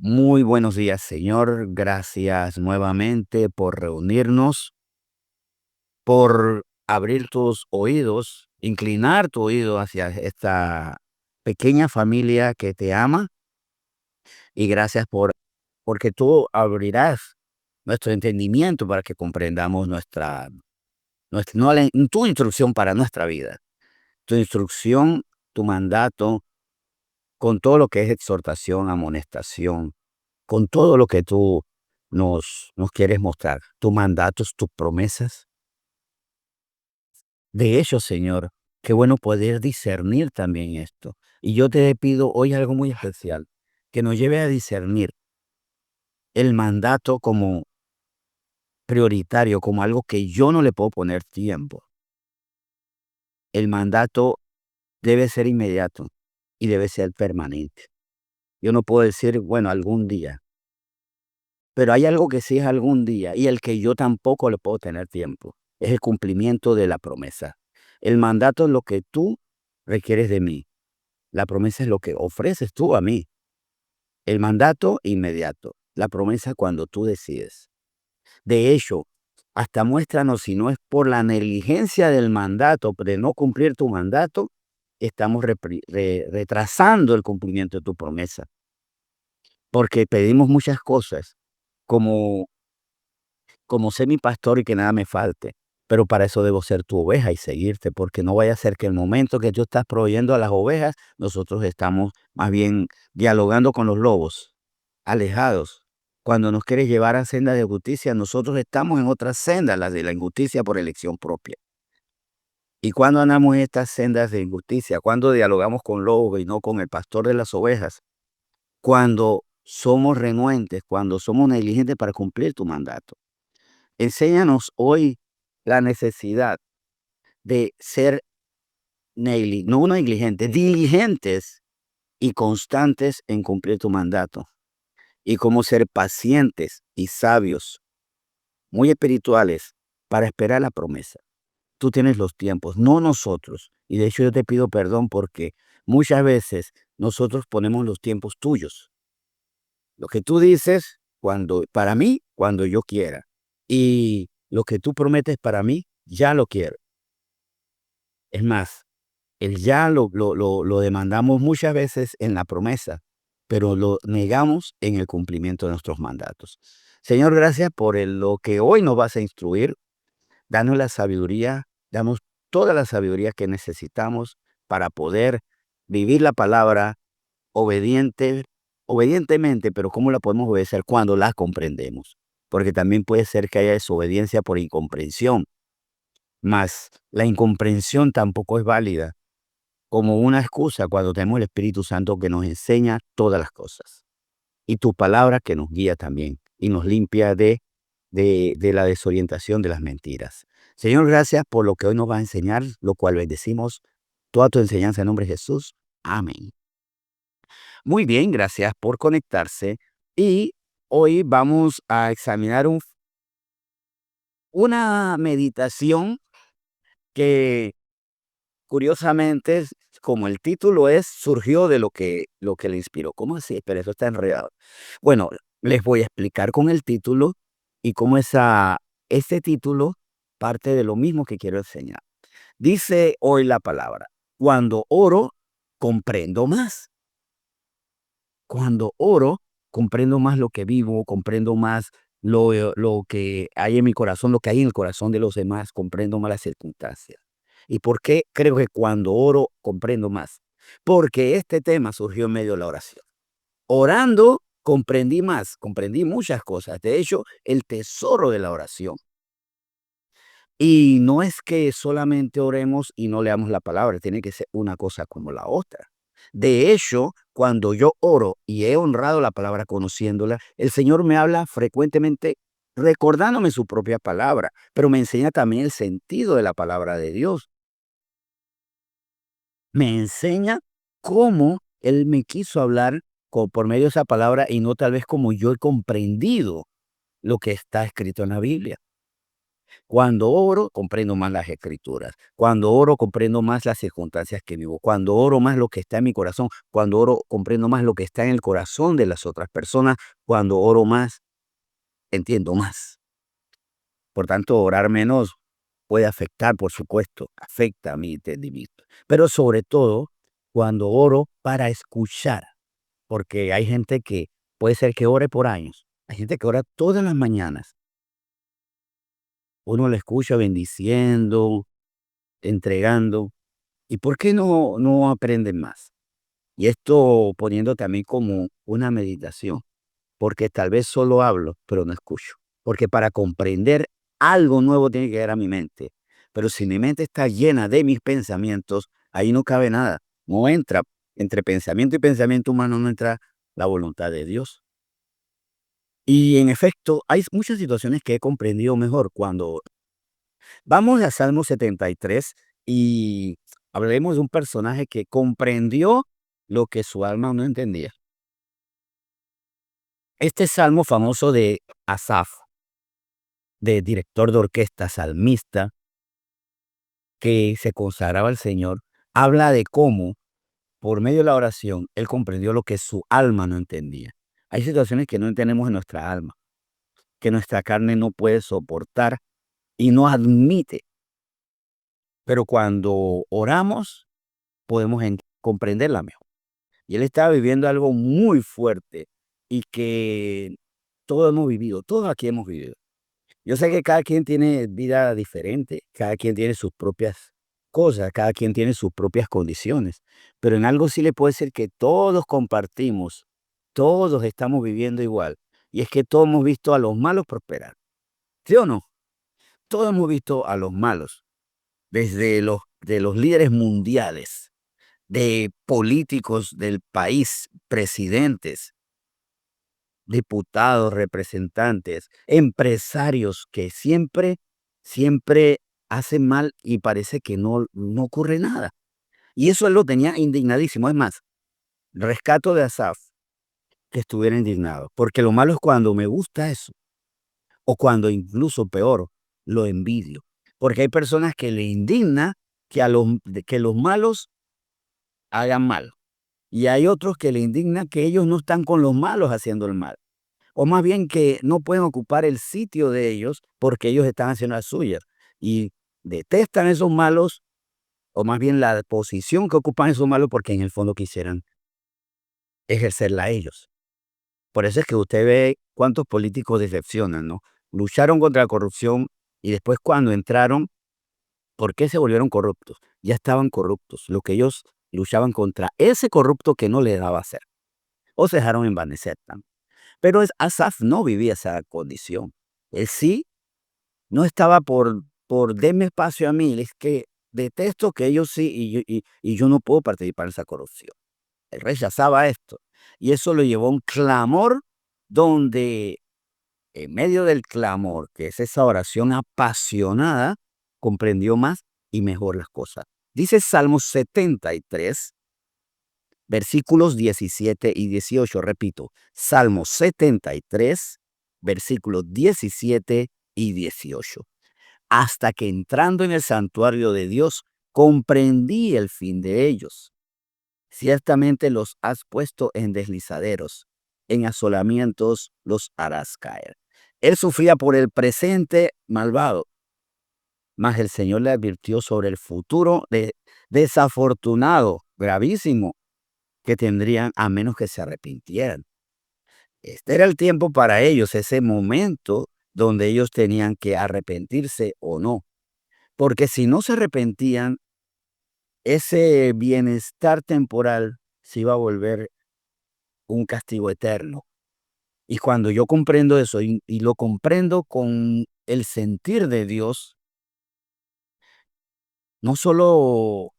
Muy buenos días, Señor. Gracias nuevamente por reunirnos, por abrir tus oídos, inclinar tu oído hacia esta pequeña familia que te ama. Y gracias porque tú abrirás nuestro entendimiento para que comprendamos no, tu instrucción para nuestra vida. Tu instrucción, tu mandato, con todo lo que es exhortación, amonestación, con todo lo que tú nos quieres mostrar, tus mandatos, tus promesas. De hecho, Señor, qué bueno poder discernir también esto. Y yo te pido hoy algo muy especial, que nos lleve a discernir el mandato como prioritario, como algo que yo no le puedo poner tiempo. El mandato debe ser inmediato y debe ser permanente. Yo no puedo decir, bueno, algún día, pero hay algo que sí es algún día y el que yo tampoco le puedo tener tiempo. Es el cumplimiento de la promesa. El mandato es lo que tú requieres de mí. La promesa es lo que ofreces tú a mí. El mandato inmediato. La promesa cuando tú decides. De hecho, hasta muéstranos si no es por la negligencia del mandato, de no cumplir tu mandato, estamos retrasando el cumplimiento de tu promesa. Porque pedimos muchas cosas, como ser mi pastor y que nada me falte. Pero para eso debo ser tu oveja y seguirte, porque no vaya a ser que el momento que tú estás proveyendo a las ovejas, nosotros estamos más bien dialogando con los lobos, alejados. Cuando nos quieres llevar a senda de justicia, nosotros estamos en otra senda, la de la injusticia por elección propia. Y cuando andamos en estas sendas de injusticia, cuando dialogamos con lobos y no con el pastor de las ovejas, cuando somos renuentes, cuando somos negligentes para cumplir tu mandato. Enséñanos hoy la necesidad de ser no negligentes, diligentes y constantes en cumplir tu mandato, y cómo ser pacientes y sabios, muy espirituales, para esperar la promesa. Tú tienes los tiempos, no nosotros. Y de hecho yo te pido perdón porque muchas veces nosotros ponemos los tiempos tuyos. Lo que tú dices para mí, cuando yo quiera. Y lo que tú prometes para mí, ya lo quiero. Es más, el ya lo demandamos muchas veces en la promesa, pero lo negamos en el cumplimiento de nuestros mandatos. Señor, gracias por lo que hoy nos vas a instruir. Danos la sabiduría, damos toda la sabiduría que necesitamos para poder vivir la palabra obedientemente, pero ¿cómo la podemos obedecer? Cuando la comprendemos. Porque también puede ser que haya desobediencia por incomprensión, mas la incomprensión tampoco es válida como una excusa cuando tenemos el Espíritu Santo que nos enseña todas las cosas. Y tu palabra que nos guía también y nos limpia de la desorientación de las mentiras. Señor, gracias por lo que hoy nos va a enseñar, lo cual bendecimos toda tu enseñanza en nombre de Jesús. Amén. Muy bien, gracias por conectarse. Y hoy vamos a examinar una meditación que curiosamente, como el título surgió de lo que le inspiró. ¿Cómo así? Pero eso está enredado. Bueno, les voy a explicar con el título y cómo este título parte de lo mismo que quiero enseñar. Dice hoy la palabra: cuando oro, comprendo más. Cuando oro, comprendo más lo que vivo, comprendo más lo que hay en mi corazón, lo que hay en el corazón de los demás, comprendo más las circunstancias. ¿Y por qué creo que cuando oro comprendo más? Porque este tema surgió en medio de la oración. Orando comprendí más, comprendí muchas cosas. De hecho, el tesoro de la oración. Y no es que solamente oremos y no leamos la palabra, tiene que ser una cosa como la otra. De hecho, cuando yo oro y he honrado la palabra conociéndola, el Señor me habla frecuentemente recordándome su propia palabra, pero me enseña también el sentido de la palabra de Dios. Me enseña cómo Él me quiso hablar por medio de esa palabra y no tal vez como yo he comprendido lo que está escrito en la Biblia. Cuando oro, comprendo más las escrituras. Cuando oro, comprendo más las circunstancias que vivo. Cuando oro más lo que está en mi corazón. Cuando oro, comprendo más lo que está en el corazón de las otras personas. Cuando oro más, entiendo más. Por tanto, orar menos puede afectar, por supuesto, afecta a mi entendimiento. Pero sobre todo, cuando oro para escuchar, porque hay gente que puede ser que ore por años. Hay gente que ora todas las mañanas. Uno le escucha bendiciendo, entregando. ¿Y por qué no aprenden más? Y esto poniendo también como una meditación, porque tal vez solo hablo, pero no escucho. Porque para comprender algo nuevo tiene que llegar a mi mente. Pero si mi mente está llena de mis pensamientos, ahí no cabe nada. No entra, entre pensamiento y pensamiento humano no entra la voluntad de Dios. Y en efecto, hay muchas situaciones que he comprendido mejor cuando vamos a Salmo 73 y hablemos de un personaje que comprendió lo que su alma no entendía. Este salmo famoso de Asaf, de director de orquesta, salmista, que se consagraba al Señor, habla de cómo, por medio de la oración, él comprendió lo que su alma no entendía. Hay situaciones que no entendemos en nuestra alma, que nuestra carne no puede soportar y no admite, pero cuando oramos podemos comprenderla mejor. Y él estaba viviendo algo muy fuerte y que todos hemos vivido, todos aquí hemos vivido. Yo sé que cada quien tiene vida diferente, cada quien tiene sus propias cosas, cada quien tiene sus propias condiciones, pero en algo sí le puedo decir que todos compartimos, todos estamos viviendo igual, y es que todos hemos visto a los malos prosperar, ¿sí o no? Todos hemos visto a los malos, desde los líderes mundiales, de políticos del país, presidentes, diputados, representantes, empresarios que siempre hacen mal y parece que no ocurre nada. Y eso él lo tenía indignadísimo. Es más, rescato de Asaf que estuviera indignado, porque lo malo es cuando me gusta eso, o cuando incluso peor, lo envidio. Porque hay personas que le indigna que los malos hagan mal. Y hay otros que le indigna que ellos no están con los malos haciendo el mal. O más bien que no pueden ocupar el sitio de ellos porque ellos están haciendo las suyas. Y detestan esos malos, o más bien la posición que ocupan esos malos porque en el fondo quisieran ejercerla ellos. Por eso es que usted ve cuántos políticos decepcionan, ¿no? Lucharon contra la corrupción y después cuando entraron, ¿por qué se volvieron corruptos? Ya estaban corruptos. Lo que ellos luchaban contra ese corrupto que no le daba hacer. O se dejaron envanecer también. Pero Asaf no vivía esa condición. Él sí no estaba por denme espacio a mí, es que detesto que ellos sí y yo no puedo participar en esa corrupción. Él rechazaba esto. Y eso lo llevó a un clamor donde en medio del clamor, que es esa oración apasionada, comprendió más y mejor las cosas. Dice Salmo 73, versículos 17 y 18, repito, Salmo 73, versículos 17 y 18. Hasta que entrando en el santuario de Dios, comprendí el fin de ellos. Ciertamente los has puesto en deslizaderos, en asolamientos los harás caer. Él sufría por el presente malvado, mas el Señor le advirtió sobre el futuro desafortunado, gravísimo, que tendrían a menos que se arrepintieran. Este era el tiempo para ellos, ese momento donde ellos tenían que arrepentirse o no. Porque si no se arrepentían, ese bienestar temporal se iba a volver un castigo eterno. Y cuando yo comprendo eso y lo comprendo con el sentir de Dios, no solo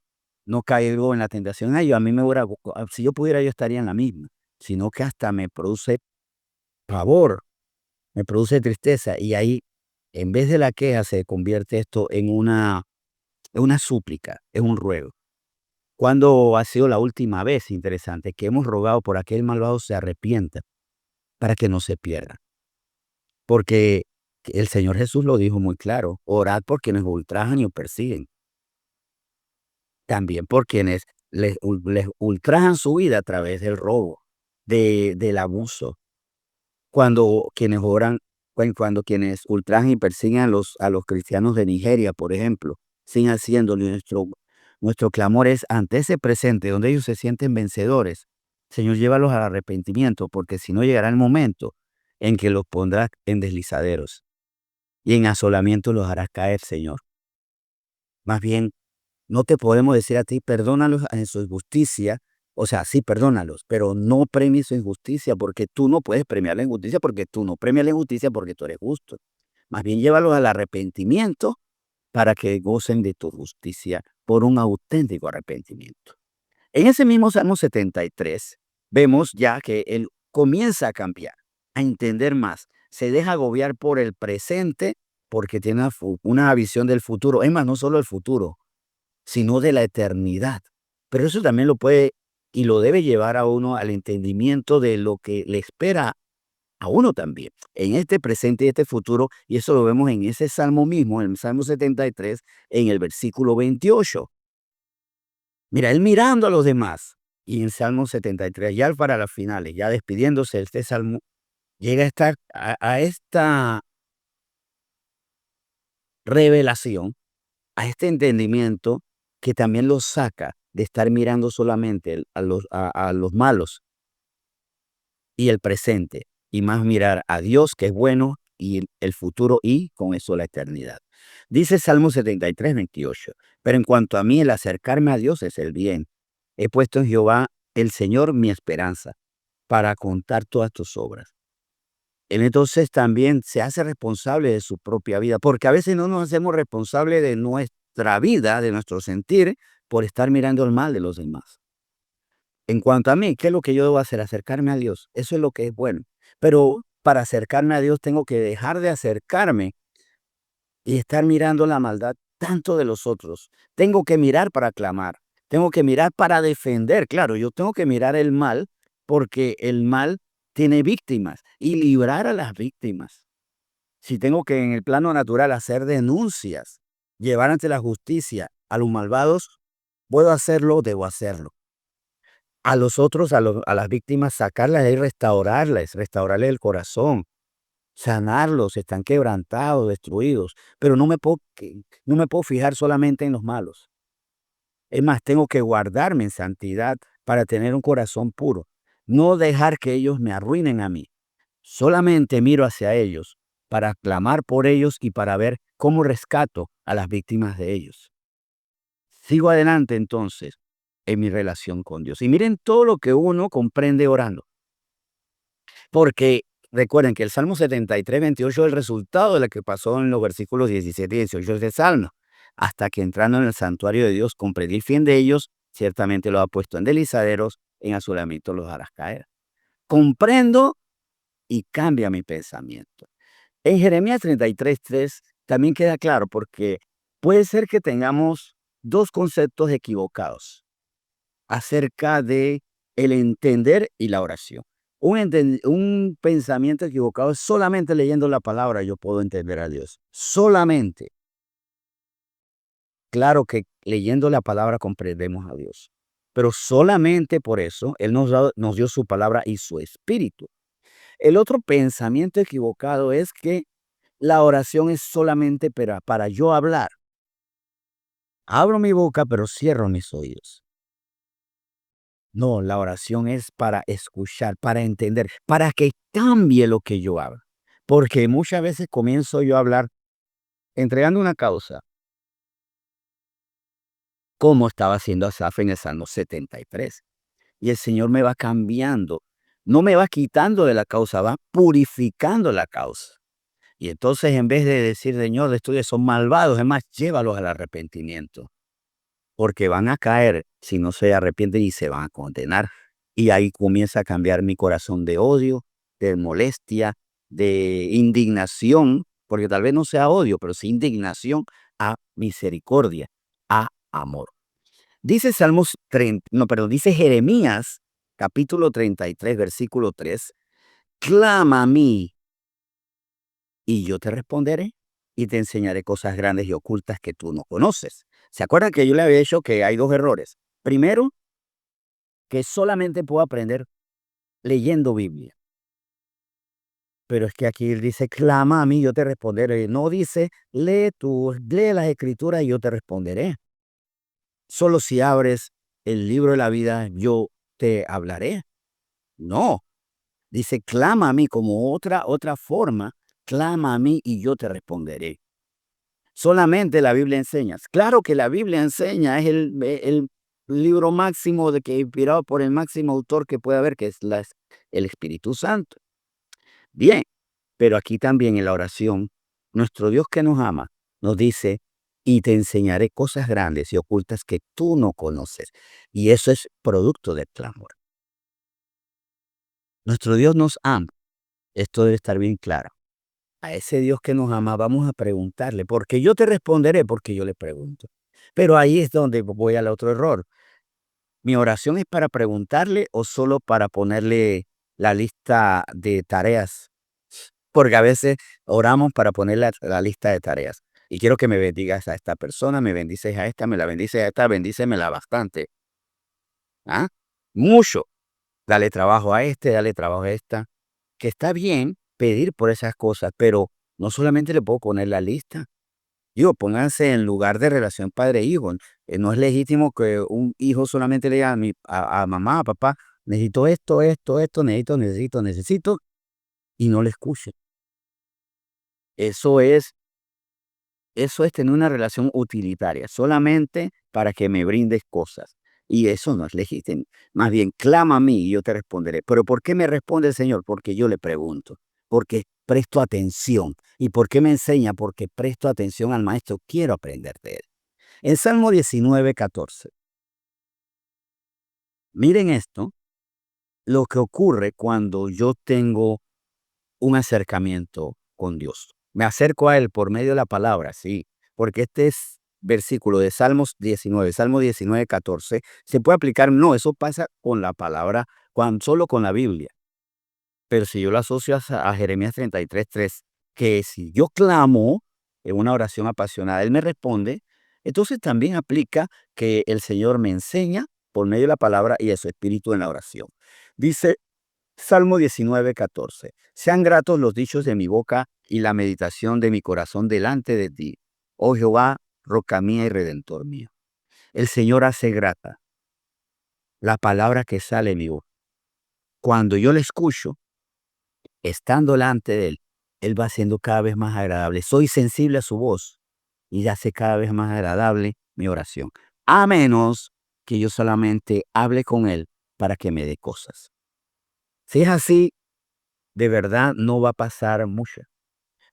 no caigo en la tentación, ay, a mí me hubiera, si yo pudiera, yo estaría en la misma, sino que hasta me produce pavor, me produce tristeza. Y ahí, en vez de la queja, se convierte esto en una súplica, en un ruego. ¿Cuándo ha sido la última vez, interesante, que hemos rogado por aquel malvado se arrepienta para que no se pierda? Porque El Señor Jesús lo dijo muy claro: "Orad por quienes os ultrajan y os persiguen". También por quienes les ultrajan su vida a través del robo, del abuso. Cuando quienes oran, cuando quienes ultrajan y persiguen a los cristianos de Nigeria, por ejemplo, siguen haciéndolo, y nuestro clamor es ante ese presente donde ellos se sienten vencedores. Señor, llévalos al arrepentimiento, porque si no llegará el momento en que los pondrás en deslizaderos y en asolamiento los harás caer, Señor. Más bien, no te podemos decir a ti: "Perdónalos en su injusticia". O sea, sí, perdónalos, pero no premies su injusticia, porque tú no puedes premiar la injusticia, porque tú no premias la injusticia, porque tú eres justo. Más bien, llévalos al arrepentimiento para que gocen de tu justicia por un auténtico arrepentimiento. En ese mismo Salmo 73 vemos ya que él comienza a cambiar, a entender más. Se deja agobiar por el presente porque tiene una visión del futuro. Es más, no solo el futuro, sino de la eternidad. Pero eso también lo puede y lo debe llevar a uno al entendimiento de lo que le espera a uno también, en este presente y este futuro, y eso lo vemos en ese salmo mismo, en el Salmo 73, en el versículo 28. Mira, él mirando a los demás, y en Salmo 73, ya para las finales, ya despidiéndose, este salmo llega a esta revelación, a este entendimiento que también lo saca de estar mirando solamente a los malos y el presente, y más mirar a Dios, que es bueno, y el futuro, y con eso la eternidad. Dice Salmo 73, 28: "Pero en cuanto a mí, el acercarme a Dios es el bien. He puesto en Jehová, el Señor, mi esperanza, para contar todas tus obras". Él entonces también se hace responsable de su propia vida, porque a veces no nos hacemos responsables de nuestra vida, de nuestro sentir, por estar mirando el mal de los demás. En cuanto a mí, ¿qué es lo que yo debo hacer? Acercarme a Dios. Eso es lo que es bueno. Pero para acercarme a Dios tengo que dejar de acercarme y estar mirando la maldad tanto de los otros. Tengo que mirar para clamar. Tengo que mirar para defender. Claro, yo tengo que mirar el mal porque el mal tiene víctimas y librar a las víctimas. Si tengo que en el plano natural hacer denuncias, llevar ante la justicia a los malvados, puedo hacerlo, debo hacerlo. A los otros, a las víctimas, sacarlas de ahí, restaurarles el corazón, sanarlos, están quebrantados, destruidos, pero no me puedo fijar solamente en los malos. Es más, tengo que guardarme en santidad para tener un corazón puro, no dejar que ellos me arruinen a mí. Solamente miro hacia ellos para clamar por ellos y para ver cómo rescato a las víctimas de ellos. Sigo adelante entonces en mi relación con Dios. Y miren todo lo que uno comprende orando. Porque recuerden que el Salmo 73, 28 es el resultado de lo que pasó en los versículos 17 y 18 de ese Salmo. Hasta que entrando en el santuario de Dios comprendí el fin de ellos, ciertamente los ha puesto en deslizaderos, en asolamiento los harás caer. Comprendo y cambia mi pensamiento. En Jeremías 33:3 también queda claro, porque puede ser que tengamos dos conceptos equivocados acerca de el entender y la oración. Un pensamiento equivocado es: solamente leyendo la palabra yo puedo entender a Dios. Solamente. Claro que leyendo la palabra comprendemos a Dios, pero solamente por eso Él nos dio su palabra y su espíritu. El otro pensamiento equivocado es que la oración es solamente para yo hablar. Abro mi boca, pero cierro mis oídos. No, la oración es para escuchar, para entender, para que cambie lo que yo hago. Porque muchas veces comienzo yo a hablar entregando una causa, como estaba haciendo Asaf en el Salmo 73. Y el Señor me va cambiando, no me va quitando de la causa, va purificando la causa. Y entonces, en vez de decir: "Señor, estos son malvados", es más, llévalos al arrepentimiento, porque van a caer si no se arrepienten y se van a condenar. Y ahí comienza a cambiar mi corazón de odio, de molestia, de indignación, porque tal vez no sea odio, pero sí indignación, a misericordia, a amor. Dice dice Jeremías, capítulo 33, versículo 3: "Clama a mí y yo te responderé y te enseñaré cosas grandes y ocultas que tú no conoces. ¿Se acuerdan que yo le había dicho que hay dos errores? Primero, que solamente puedo aprender leyendo Biblia. Pero es que aquí él dice, clama a mí, yo te responderé. No dice, lee las escrituras y yo te responderé. Solo si abres el libro de la vida, yo te hablaré. No, dice, clama a mí como otra forma, clama a mí y yo te responderé. Solamente la Biblia enseña. Claro que la Biblia enseña, es el libro máximo de que inspirado por el máximo autor que puede haber, que es el Espíritu Santo. Bien, pero aquí también en la oración, nuestro Dios que nos ama nos dice, y te enseñaré cosas grandes y ocultas que tú no conoces. Y eso es producto del clamor. Nuestro Dios nos ama. Esto debe estar bien claro. A ese Dios que nos ama vamos a preguntarle, porque yo te responderé porque yo le pregunto. Pero ahí es donde voy al otro error. ¿Mi oración es para preguntarle o solo para ponerle la lista de tareas? Porque a veces oramos para poner la lista de tareas. Y quiero que me bendigas a esta persona, me bendices a esta, me la bendices a esta, bendícemela bastante. ¿Ah? Mucho. Dale trabajo a este, dale trabajo a esta. Que está bien pedir por esas cosas, pero no solamente le puedo poner la lista. Digo, pónganse en lugar de relación padre-hijo. No es legítimo que un hijo solamente le diga a mamá, a papá, necesito esto, necesito, y no le escuche. Eso es tener una relación utilitaria, solamente para que me brindes cosas. Y eso no es legítimo. Más bien, clama a mí y yo te responderé. ¿Pero por qué me responde el Señor? Porque yo le pregunto, porque presto atención. ¿Y por qué me enseña? Porque presto atención al Maestro, quiero aprender de él. En Salmo 19:14, miren esto, lo que ocurre cuando yo tengo un acercamiento con Dios. Me acerco a Él por medio de la palabra, sí, porque este es versículo de Salmo 19:14, se puede aplicar, no, eso pasa con la palabra, solo con la Biblia. Pero si yo lo asocio a Jeremías 33:3, que si yo clamo en una oración apasionada, Él me responde, entonces también aplica que el Señor me enseña por medio de la palabra y de su espíritu en la oración. Dice Salmo 19:14. Sean gratos los dichos de mi boca y la meditación de mi corazón delante de ti, oh Jehová, roca mía y redentor mío. El Señor hace grata la palabra que sale de mi boca. Cuando yo la escucho, estando delante de Él va haciendo cada vez más agradable. Soy sensible a su voz y hace cada vez más agradable mi oración. A menos que yo solamente hable con Él para que me dé cosas. Si es así, de verdad no va a pasar mucho.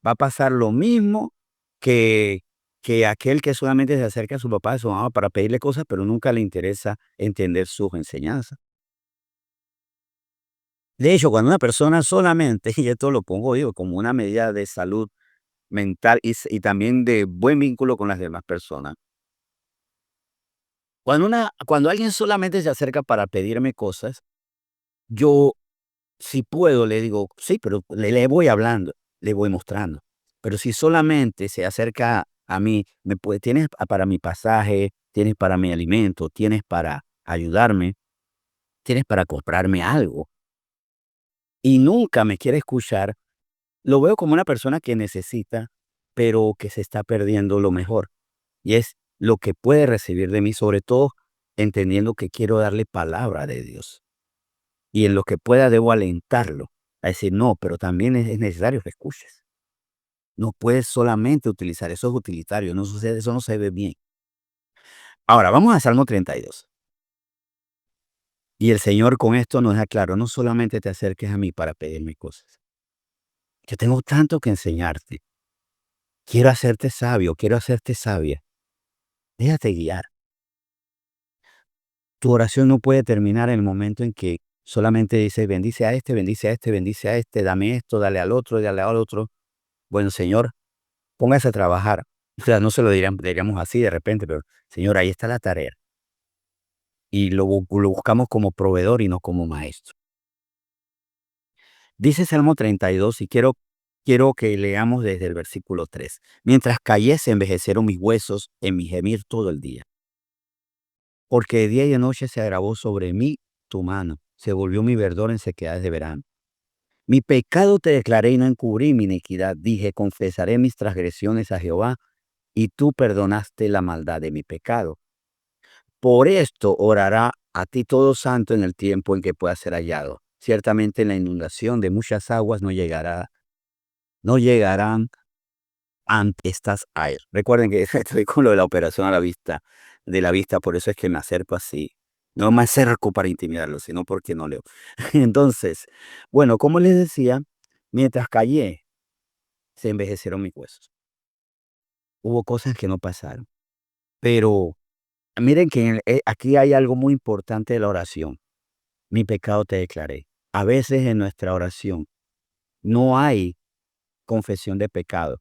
Va a pasar lo mismo que, que aquel que solamente se acerca a su papá, a su mamá para pedirle cosas, pero nunca le interesa entender sus enseñanzas. De hecho, cuando una persona solamente, y esto lo pongo yo como una medida de salud mental y también de buen vínculo con las demás personas, cuando alguien solamente se acerca para pedirme cosas, yo, si puedo, le digo, sí, pero le voy hablando, le voy mostrando. Pero si solamente se acerca a mí, tienes para mi pasaje, tienes para mi alimento, tienes para ayudarme, tienes para comprarme algo, y nunca me quiere escuchar, lo veo como una persona que necesita, pero que se está perdiendo lo mejor. Y es lo que puede recibir de mí, sobre todo entendiendo que quiero darle palabra de Dios. Y en lo que pueda debo alentarlo a decir, no, pero también es necesario que escuches. No puedes solamente utilizar, eso es utilitario, no sucede, eso no se ve bien. Ahora, vamos a Salmo 32. Y el Señor con esto nos da claro, no solamente te acerques a mí para pedirme cosas. Yo tengo tanto que enseñarte. Quiero hacerte sabio, quiero hacerte sabia. Déjate guiar. Tu oración no puede terminar en el momento en que solamente dices, bendice a este, bendice a este, bendice a este, dame esto, dale al otro, dale al otro. Bueno, Señor, póngase a trabajar. O sea, no se lo diríamos así de repente, pero Señor, ahí está la tarea. Y lo buscamos como proveedor y no como maestro. Dice Salmo 32, y quiero quiero que leamos desde el versículo 3. Mientras callé, se envejecieron mis huesos en mi gemir todo el día. Porque de día y de noche se agravó sobre mí tu mano, se volvió mi verdor en sequedades de verano. Mi pecado te declaré y no encubrí mi iniquidad. Dije, confesaré mis transgresiones a Jehová, y tú perdonaste la maldad de mi pecado. Por esto orará a ti todo santo en el tiempo en que pueda ser hallado. Ciertamente en la inundación de muchas aguas no llegarán ante estas a él. Recuerden que estoy con lo de la operación a la vista, de la vista, por eso es que me acerco así. No me acerco para intimidarlo, sino porque no leo. Entonces, bueno, como les decía, mientras callé, se envejecieron mis huesos. Hubo cosas que no pasaron. Pero miren que aquí hay algo muy importante de la oración. Mi pecado te declaré. A veces en nuestra oración no hay confesión de pecado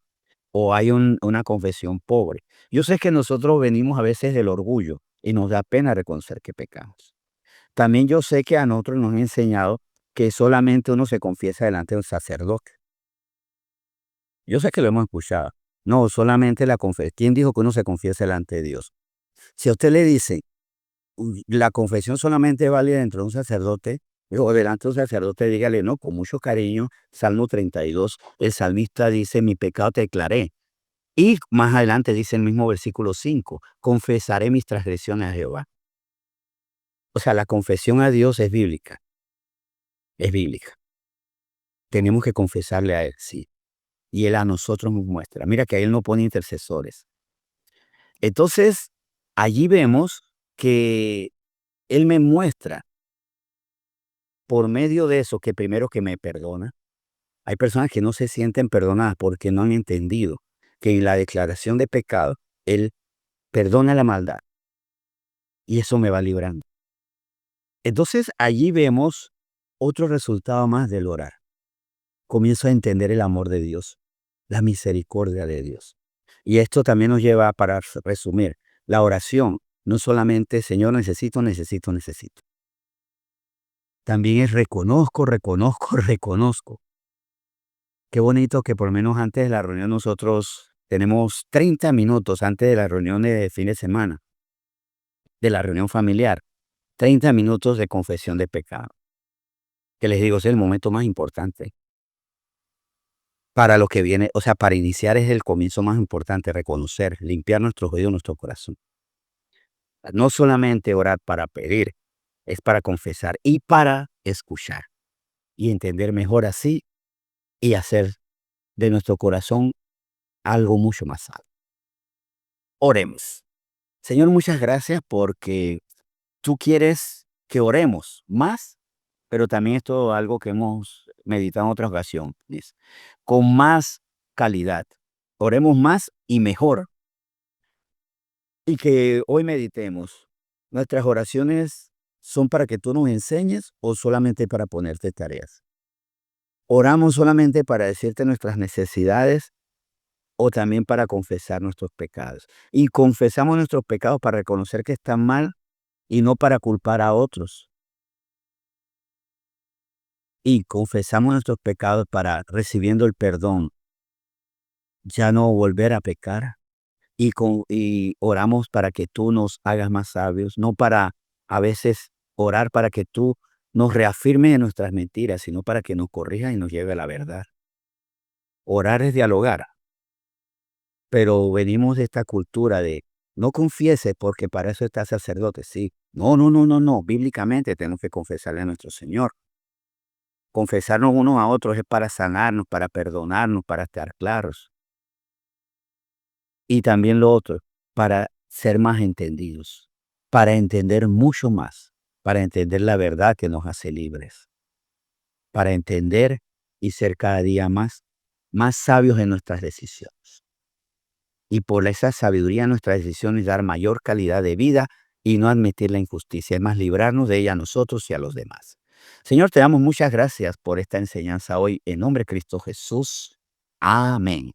o hay una confesión pobre. Yo sé que nosotros venimos a veces del orgullo y nos da pena reconocer que pecamos. También yo sé que a nosotros nos han enseñado que solamente uno se confiesa delante de un sacerdote. Yo sé que lo hemos escuchado. No, solamente la confesión. ¿Quién dijo que uno se confiesa delante de Dios? Si a usted le dice, la confesión solamente es válida dentro de un sacerdote, o delante de un sacerdote, dígale, no, con mucho cariño, Salmo 32, el salmista dice, mi pecado te declaré. Y más adelante dice el mismo versículo 5, confesaré mis transgresiones a Jehová. O sea, la confesión a Dios es bíblica, es bíblica. Tenemos que confesarle a Él, sí. Y Él a nosotros nos muestra. Mira que Él no pone intercesores. Entonces, allí vemos que Él me muestra por medio de eso que primero que me perdona. Hay personas que no se sienten perdonadas porque no han entendido que en la declaración de pecado, Él perdona la maldad y eso me va librando. Entonces allí vemos otro resultado más del orar. Comienzo a entender el amor de Dios, la misericordia de Dios. Y esto también nos lleva, para resumir, la oración no solamente, Señor, necesito, necesito, necesito. También es reconozco, reconozco, reconozco. Qué bonito que por lo menos antes de la reunión nosotros tenemos 30 minutos antes de la reunión de fin de semana, de la reunión familiar, 30 minutos de confesión de pecado, que les digo es el momento más importante para lo que viene, o sea, para iniciar es el comienzo más importante, reconocer, limpiar nuestros oídos, nuestro corazón. No solamente orar para pedir, es para confesar y para escuchar y entender mejor así y hacer de nuestro corazón algo mucho más sano. Oremos. Señor, muchas gracias porque tú quieres que oremos más, pero también esto es algo que hemos meditado en otra ocasión, con más calidad. Oremos más y mejor. Y que hoy meditemos. ¿Nuestras oraciones son para que tú nos enseñes o solamente para ponerte tareas? ¿Oramos solamente para decirte nuestras necesidades o también para confesar nuestros pecados? Y confesamos nuestros pecados para reconocer que están mal y no para culpar a otros. Y confesamos nuestros pecados para, recibiendo el perdón, ya no volver a pecar. Y oramos para que tú nos hagas más sabios, no para a veces orar para que tú nos reafirmes en nuestras mentiras, sino para que nos corrijas y nos lleve a la verdad. Orar es dialogar, pero venimos de esta cultura de no confieses porque para eso está el sacerdote, sí. No, no, no, no, no. Bíblicamente tenemos que confesarle a nuestro Señor. Confesarnos unos a otros es para sanarnos, para perdonarnos, para estar claros. Y también lo otro, para ser más entendidos, para entender mucho más, para entender la verdad que nos hace libres, para entender y ser cada día más sabios en nuestras decisiones. Y por esa sabiduría en nuestras decisiones dar mayor calidad de vida y no admitir la injusticia, es más librarnos de ella a nosotros y a los demás. Señor, te damos muchas gracias por esta enseñanza hoy en nombre de Cristo Jesús. Amén.